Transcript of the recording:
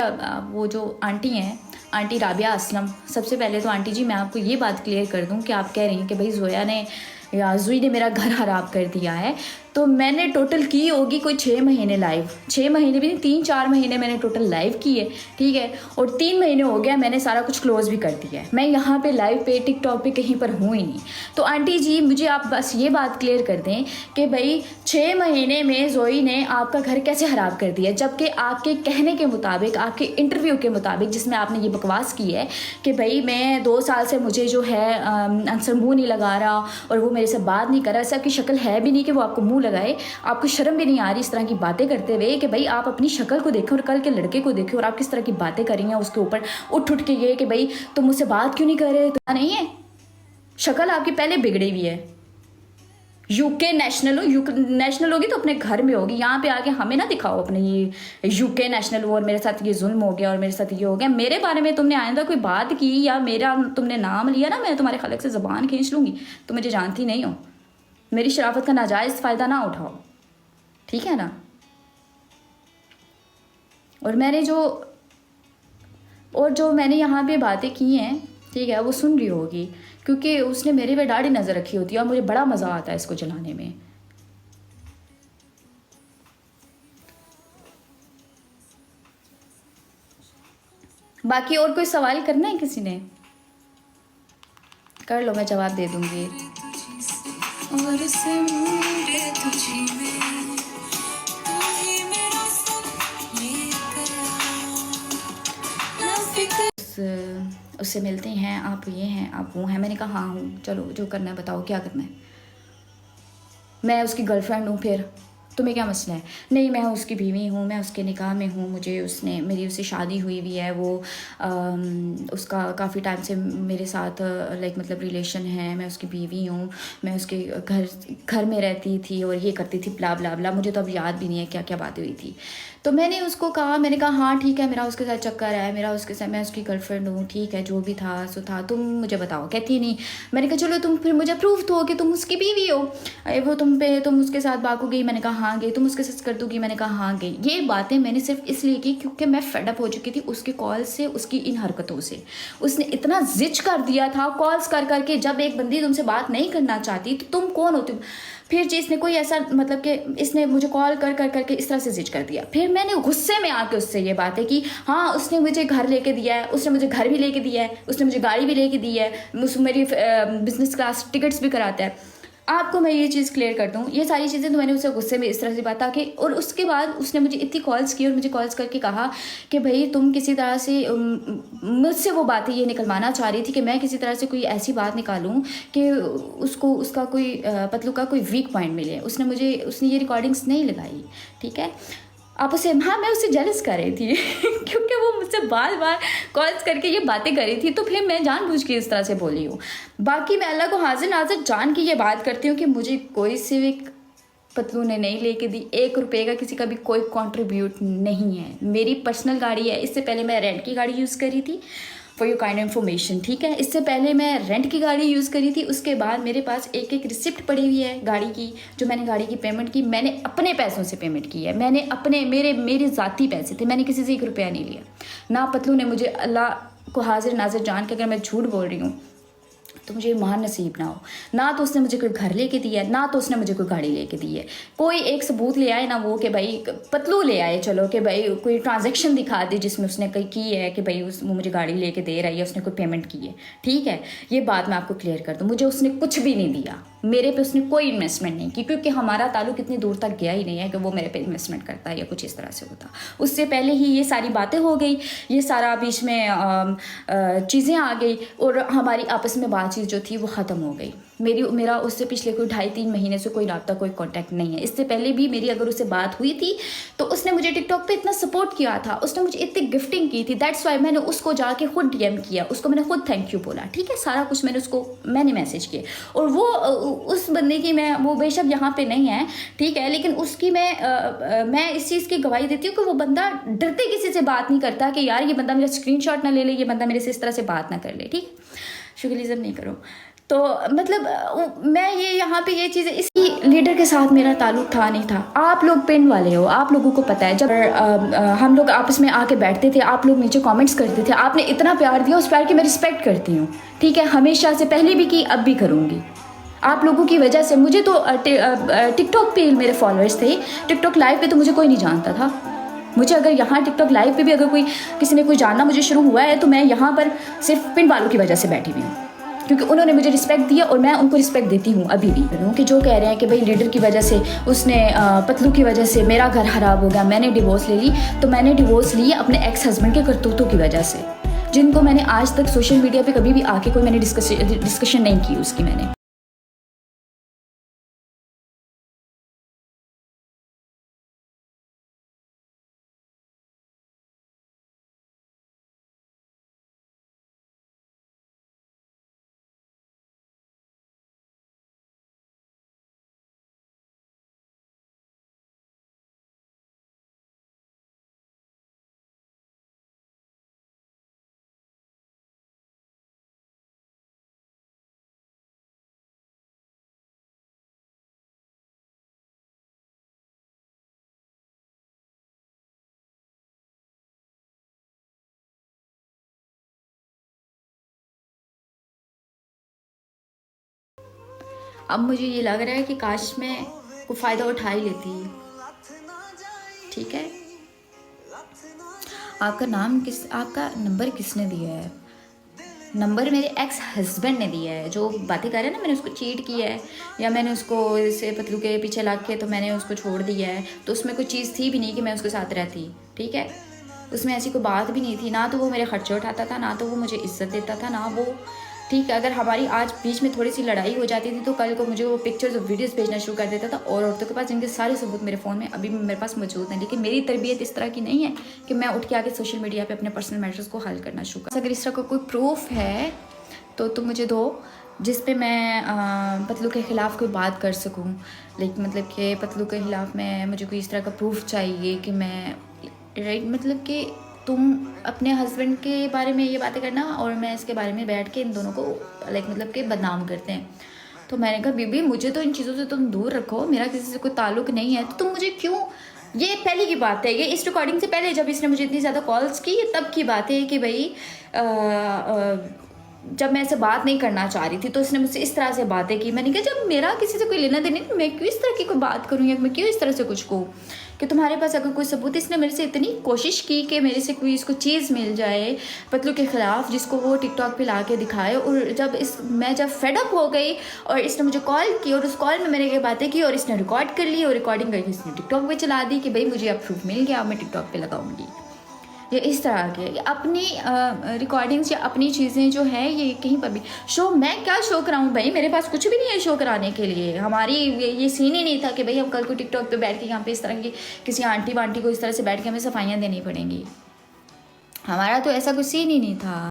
वो जो आंटी हैं, आंटी राबिया असलम, सबसे पहले तो आंटी जी मैं आपको ये बात क्लियर कर दूं कि आप कह रही हैं कि भाई जोया ने या जुई ने मेरा घर खराब कर दिया है। तो मैंने टोटल की होगी कोई 6 महीने लाइव, 6 महीने भी नहीं, 3-4 महीने मैंने टोटल लाइव की है, ठीक है। और 3 महीने हो गया मैंने सारा कुछ क्लोज भी कर दिया है। मैं यहाँ पे लाइव पे टिकटॉक पे कहीं पर हूँ ही नहीं। तो आंटी जी मुझे आप बस ये बात क्लियर कर दें कि भाई 6 महीने में जोई ने आपका घर कैसे खराब कर दिया, जबकि आपके कहने के मुताबिक, आपके इंटरव्यू के मुताबिक जिसमें आपने ये बकवास की है कि भाई मैं 2 साल से मुझे जो है आंसर मुँह नहीं लगा रहा और वो मेरे से बात नहीं कर रहा। ऐसा आपकी शक्ल है भी नहीं कि वो आपको मुँह लगाए। आपको शर्म भी नहीं आ रही इस तरह की बातें करते हुए कि भाई आप अपनी शक्ल को देखें और कल के लड़के को देखें और आप किस तरह की बातें कर रही हैं उसके ऊपर उठ के ये कि भाई तुम मुझसे बात क्यों नहीं कर रहे। तो नहीं है, शक्ल आपकी पहले बिगड़ी हुई है। यूके नेशनल हो, नेशनल होगी तो अपने घर में होगी, यहाँ पे आके हमें ना दिखाओ अपने ये यूके नेशनल हो और मेरे साथ ये जुल्म हो गया और मेरे साथ ये हो गया। मेरे बारे में तुमने आइंदा कोई बात की या मेरा तुमने नाम लिया ना, मैं तुम्हारे खलक से ज़बान खींच लूँगी। तो मुझे जानती नहीं हो, मेरी शराफत का नाजायज़ फ़ायदा ना उठाओ, ठीक है ना। और जो मैंने यहाँ पे बातें की हैं, ठीक है, वो सुन रही होगी क्योंकि उसने मेरे पे दाढ़ी नज़र रखी होती है और मुझे बड़ा मज़ा आता है इसको जलाने में। बाकी और कोई सवाल करना है किसी ने, कर लो, मैं जवाब दे दूंगी। उससे मिलते हैं, आप ये हैं, आप वो हैं। मैंने कहा हाँ हूँ, चलो जो करना है बताओ, क्या करना है। मैं उसकी गर्लफ्रेंड हूँ, फिर तुम्हें क्या मसला है। नहीं, मैं उसकी बीवी हूँ, मैं उसके निकाह में हूँ, मेरी उससे शादी हुई हुई है। वो उसका काफ़ी टाइम से मेरे साथ मतलब रिलेशन है। मैं उसकी बीवी हूँ, मैं उसके घर में रहती थी और ये करती थी, ब्ला ब्ला ब्ला। मुझे तो अब याद भी नहीं है क्या क्या बातें हुई थी। तो मैंने उसको कहा, मैंने कहा हाँ ठीक है, मेरा उसके साथ चक्कर है, मैं उसकी गर्लफ्रेंड हूँ, ठीक है, जो भी था सो था, तुम मुझे बताओ। कहती नहीं। मैंने कहा चलो तुम फिर मुझे प्रूफ दो कि तुम उसकी बीवी हो। वो तुम उसके साथ भागोगी। मैंने कहा हाँ गई। तुम उसके साथ कर दोगी। मैंने कहा हाँ गई। ये बातें मैंने सिर्फ इसलिए की क्योंकि मैं फेडअप हो चुकी थी उसके कॉल से, उसकी इन हरकतों से। उसने इतना जिच कर दिया था कॉल्स कर करके। जब एक बंदी तुमसे बात नहीं करना चाहती तो तुम कौन होती हो। फिर जी इसने कोई ऐसा मतलब कि इसने मुझे कॉल कर करके इस तरह से जिच कर दिया। फिर मैंने गुस्से में आके उससे ये बात है कि हाँ उसने मुझे घर लेके दिया है, उसने मुझे घर भी लेके दिया है, उसने मुझे गाड़ी भी लेके दी है, मेरी बिजनेस क्लास टिकट्स भी कराता है। आपको मैं ये चीज़ क्लियर कर दूँ, ये सारी चीज़ें तो मैंने उससे गुस्से में इस तरह से बात आके। और उसके बाद उसने मुझे इतनी कॉल्स की और मुझे कॉल्स करके कहा कि भाई तुम किसी तरह से मुझसे वो बातें ये निकलवाना चाह रही थी कि मैं किसी तरह से कोई ऐसी बात निकालूं कि उसका कोई पतलू का कोई वीक पॉइंट मिले। उसने ये रिकॉर्डिंग्स नहीं लगाई, ठीक है। आप उसे, हाँ मैं उससे जेलस कर रही थी क्योंकि वो मुझसे बार बार कॉल्स करके ये बातें कर रही थी, तो फिर मैं जानबूझ के इस तरह से बोली हूँ। बाकी मैं अल्लाह को हाजिर नाजिर जान के ये बात करती हूँ कि मुझे कोई सिविक पतलू ने नहीं लेके दी। 1 रुपये का किसी का भी कोई कंट्रीब्यूट नहीं है। मेरी पर्सनल गाड़ी है। इससे पहले मैं रेंट की गाड़ी यूज़ करी थी, फॉर यू काइंड इन्फॉर्मेशन, ठीक है। इससे पहले मैं रेंट की गाड़ी यूज़ करी थी। उसके बाद मेरे पास एक रिसिप्ट पड़ी हुई है गाड़ी की, जो मैंने गाड़ी की पेमेंट की, मैंने अपने पैसों से पेमेंट की है। मैंने अपने मेरे ज़ाती पैसे थे, मैंने किसी से 1 रुपया नहीं लिया। ना पतलू ने मुझे, अल्लाह को हाजिर नाजिर जान के अगर मैं झूठ बोल रही हूँ तो मुझे महान नसीब ना हो। ना तो उसने मुझे कोई घर लेके दिया है, ना तो उसने मुझे कोई गाड़ी लेके दी है। कोई एक सबूत ले आए ना, वो कि भाई पतलू ले आए, चलो कि भाई कोई ट्रांजैक्शन दिखा दे जिसमें उसने कहीं की है कि भाई वो मुझे गाड़ी लेके दे रही है, उसने कोई पेमेंट की है, ठीक है। ये बात मैं आपको क्लियर कर दूँ, मुझे उसने कुछ भी नहीं दिया, मेरे पे उसने कोई इन्वेस्टमेंट नहीं की, क्योंकि हमारा ताल्लुक इतनी दूर तक गया ही नहीं है कि वो मेरे पे इन्वेस्टमेंट करता है या कुछ इस तरह से होता। उससे पहले ही ये सारी बातें हो गई, ये सारा बीच में चीज़ें आ गई और हमारी आपस में बातचीत जो थी वो ख़त्म हो गई। मेरा उससे पिछले कोई 2.5-3 महीने से कोई रब्ता, कोई कांटेक्ट नहीं है। इससे पहले भी मेरी अगर उससे बात हुई थी तो उसने मुझे टिकटॉक पे इतना सपोर्ट किया था, उसने मुझे इतनी गिफ्टिंग की थी, दैट्स वाई मैंने उसको जाके खुद डीएम किया, उसको मैंने खुद थैंक यू बोला, ठीक है। सारा कुछ मैंने मैसेज किए। और वो उस बंदे की वो बेशक यहाँ पे नहीं है, ठीक है, लेकिन उसकी मैं इस चीज़ की गवाही देती हूँ कि वो बंदा डरते किसी से बात नहीं करता कि यार ये बंदा मेरा स्क्रीनशॉट ना ले ले, ये बंदा मेरे से इस तरह से बात ना कर ले, ठीक। शुक्रिया नहीं करो। तो मतलब मैं ये यहाँ पे ये चीज़ें इसकी लीडर के साथ मेरा ताल्लुक था नहीं था। आप लोग पिंड वाले हो, आप लोगों को पता है जब हम लोग आपस में आके बैठते थे, आप लोग नीचे कमेंट्स करते थे, आपने इतना प्यार दिया, उस प्यार की मैं रिस्पेक्ट करती हूँ, ठीक है, हमेशा से, पहले भी की, अब भी करूँगी। आप लोगों की वजह से मुझे तो टिकटॉक पे मेरे फॉलोअर्स थे, टिकटॉक लाइव पे तो मुझे कोई नहीं जानता था। मुझे अगर यहाँ टिकटॉक लाइव पे भी अगर किसी ने कोई जानना मुझे शुरू हुआ है तो मैं यहाँ पर सिर्फ पिंड वालों की वजह से बैठी हुई हूँ, क्योंकि उन्होंने मुझे रिस्पेक्ट दिया और मैं उनको रिस्पेक्ट देती हूँ अभी भी। कि जो कह रहे हैं कि भाई लीडर की वजह से, उसने पतलू की वजह से मेरा घर खराब हो गया, मैंने डिवोर्स ले ली, तो मैंने डिवोर्स ली अपने एक्स हस्बैंड के करतूतों की वजह से, जिनको मैंने आज तक सोशल मीडिया पे कभी भी आके कोई मैंने डिस्कशन नहीं की उसकी मैंने। अब मुझे ये लग रहा है कि काश मैं को फ़ायदा उठा ही लेती। ठीक है, आपका नाम आपका नंबर किसने दिया है? नंबर मेरे एक्स हस्बैंड ने दिया है, जो बातें कर रहे हैं ना, मैंने उसको चीट किया है या मैंने उसको इसे पतलू के पीछे लग के तो मैंने उसको छोड़ दिया है, तो उसमें कोई चीज़ थी भी नहीं कि मैं उसके साथ रहती। ठीक है, उसमें ऐसी कोई बात भी नहीं थी, ना तो वो मेरे खर्चे उठाता था, ना तो वो मुझे इज्जत देता था, ना वो, ठीक है, अगर हमारी आज बीच में थोड़ी सी लड़ाई हो जाती थी तो कल को मुझे वो पिक्चर्स और वीडियोस भेजना शुरू कर देता था, और औरतों के पास, जिनके सारे सबूत मेरे फ़ोन में अभी भी मेरे पास मौजूद हैं। लेकिन मेरी तरबियत इस तरह की नहीं है कि मैं उठ के आके सोशल मीडिया पे अपने पर्सनल मैटर्स को हल करना शुरू कर। अगर इस तरह का कोई प्रूफ है तो तुम मुझे दो, जिस पे मैं पतलू के ख़िलाफ़ कोई बात कर सकूँ। लेकिन मतलब कि पतलू के ख़िलाफ़ मैं, मुझे कोई इस तरह का प्रूफ चाहिए कि मैं राइट, मतलब कि तुम अपने हस्बैंड के बारे में ये बातें करना और मैं इसके बारे में बैठ के इन दोनों को लाइक मतलब कि बदनाम करते हैं। तो मैंने कहा बीबी मुझे तो इन चीज़ों से तुम दूर रखो, मेरा किसी से कोई ताल्लुक़ नहीं है, तो तुम मुझे क्यों, ये पहले की बात है, ये इस रिकॉर्डिंग से पहले जब इसने मुझे इतनी ज़्यादा कॉल्स की, ये तब की बात है कि भाई जब मैं ऐसे बात नहीं करना चाह रही थी तो इसने मुझसे इस तरह से बातें की। मैंने कहा जब मेरा किसी से कोई लेना देना नहीं, मैं क्यों इस तरह की कोई बात करूँ या मैं क्यों इस तरह से कुछ कहूँ कि तुम्हारे पास अगर कोई सबूत। इसने मेरे से इतनी कोशिश की कि मेरे से कोई इसको चीज़ मिल जाए पतलू के ख़िलाफ़, जिसको वो टिकटॉक पे ला के दिखाए। और मैं जब फेडअप हो गई और इसने मुझे कॉल की और उस कॉल में मैंने ये बातें की और इसने रिकॉर्ड कर ली और रिकॉर्डिंग करके इसने टिकटॉक पे चला दी कि भाई मुझे अब प्रूफ मिल गया, अब मैं टिकटॉक पे लगाऊंगी। ये इस तरह के अपनी रिकॉर्डिंग्स या अपनी चीज़ें जो है ये कहीं पर भी शो, मैं क्या शो कराऊँ भाई, मेरे पास कुछ भी नहीं है शो कराने के लिए। हमारी ये सीन ही नहीं था कि भाई हम कल को टिकटॉक पे बैठ के यहाँ पे इस तरह की किसी आंटी वांटी को इस तरह से बैठ के हमें सफाइयाँ देनी पड़ेंगी। हमारा तो ऐसा कुछ सीन ही नहीं था।